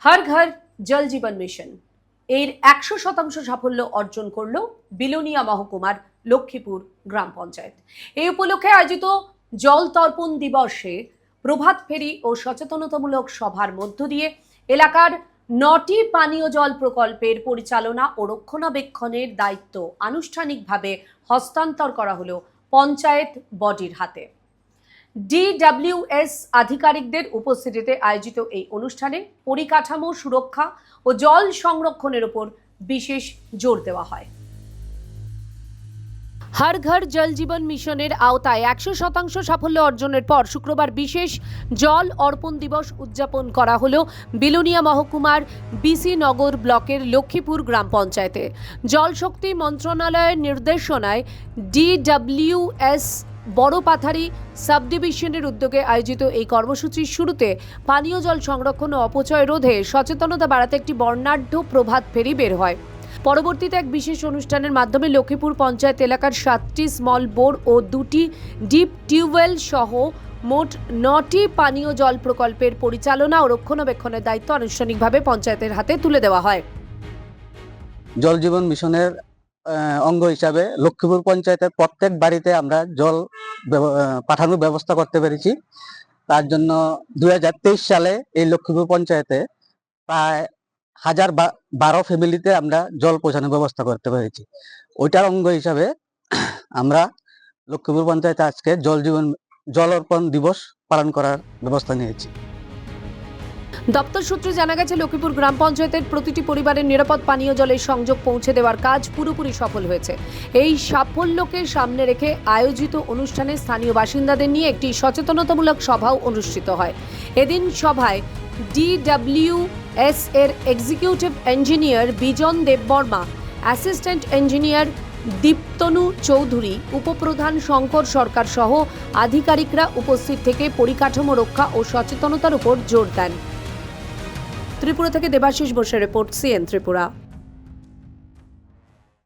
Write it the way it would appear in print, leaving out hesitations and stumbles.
হর ঘর জল জীবন মিশন এর 100% সাফল্য অর্জন করল বিলোনিয়া মহকুমার লক্ষ্মীপুর গ্রাম পঞ্চায়েত। এই উপলক্ষে আয়োজিত জল তর্পণ দিবসে প্রভাত ফেরি ও সচেতনতামূলক সভার মধ্য দিয়ে এলাকার 9টি পানীয় জল প্রকল্পের পরিচালনা ও রক্ষণাবেক্ষণের দায়িত্ব আনুষ্ঠানিকভাবে হস্তান্তর করা হলো পঞ্চায়েত বডির হাতে। DWS আধিকারিকদের উপস্থিতিতে আয়োজিত এই অনুষ্ঠানে পরিকাঠামো সুরক্ষা ও জল সংরক্ষণের উপর বিশেষ জোর দেওয়া হয়। হর ঘর জল জীবন মিশনের আওতায় 100% সাফল্য অর্জনের পর শুক্রবার বিশেষ জল অর্পণ দিবস উদযাপন করা হলো বিলোনিয়া মহকুমার বিসি নগর ব্লকের লক্ষ্মীপুর গ্রাম পঞ্চায়েতে। জল শক্তি মন্ত্রণালয়ের নির্দেশনায় DWS বড় পাথারি সাব ডিভিশনের উদ্যোগে আয়োজিত এই কর্মসূচির শুরুতে পানীয় জল সংরক্ষণ ও অপচয় রোধে সচেতনতা বাড়াতে একটি বর্ণাঢ্য প্রভাত ফেরি বের হয়। পরবর্তীতে এক বিশেষ অনুষ্ঠানের মাধ্যমে লক্ষ্মীপুর পঞ্চায়েত এলাকার 7টি স্মল বোর ও 2টি ডিপ টিউবওয়েল সহ মোট 9টি পানীয় জল প্রকল্পের পরিচালনা ও রক্ষণাবেক্ষণের দায়িত্ব আনুষ্ঠানিকভাবে পঞ্চায়েতের হাতে তুলে দেওয়া হয়। জল জীবন মিশনের অঙ্গ হিসাবে লক্ষ্মীপুর পঞ্চায়েতের প্রত্যেক বাড়িতে আমরা জল পাঠানোর ব্যবস্থা করতে পেরেছি। তার জন্য 2023 সালে এই লক্ষ্মীপুর পঞ্চায়েতে প্রায় 1012 ফ্যামিলিতে আমরা জল পৌঁছানোর ব্যবস্থা করতে পেরেছি। ওইটার অঙ্গ হিসাবে আমরা লক্ষ্মীপুর পঞ্চায়েতে আজকে জল অর্পণ দিবস পালন করার ব্যবস্থা নিয়েছি। দপ্তর সূত্রে জানা গেছে, লক্ষ্মীপুর গ্রাম পঞ্চায়েতের প্রতিটি পরিবারের নিরাপদ পানীয় জলের সংযোগ পৌঁছে দেওয়ার কাজ পুরোপুরি সফল হয়েছে। এই সাফল্যকে সামনে রেখে আয়োজিত অনুষ্ঠানে স্থানীয় বাসিন্দাদের নিয়ে একটি সচেতনতামূলক সভাও অনুষ্ঠিত হয়। এদিন সভায় DWS এর এক্সিকিউটিভ ইঞ্জিনিয়ার বিজন দেববর্মা, অ্যাসিস্ট্যান্ট ইঞ্জিনিয়ার দীপ্তনু চৌধুরী, উপপ্রধান শঙ্কর সরকার সহ আধিকারিকরা উপস্থিত থেকে পরিকাঠামো রক্ষা ও সচেতনতার উপর জোর দেন। ত্রিপুরা থেকে দেবাশিস বসুর রিপোর্ট, CN ত্রিপুরা।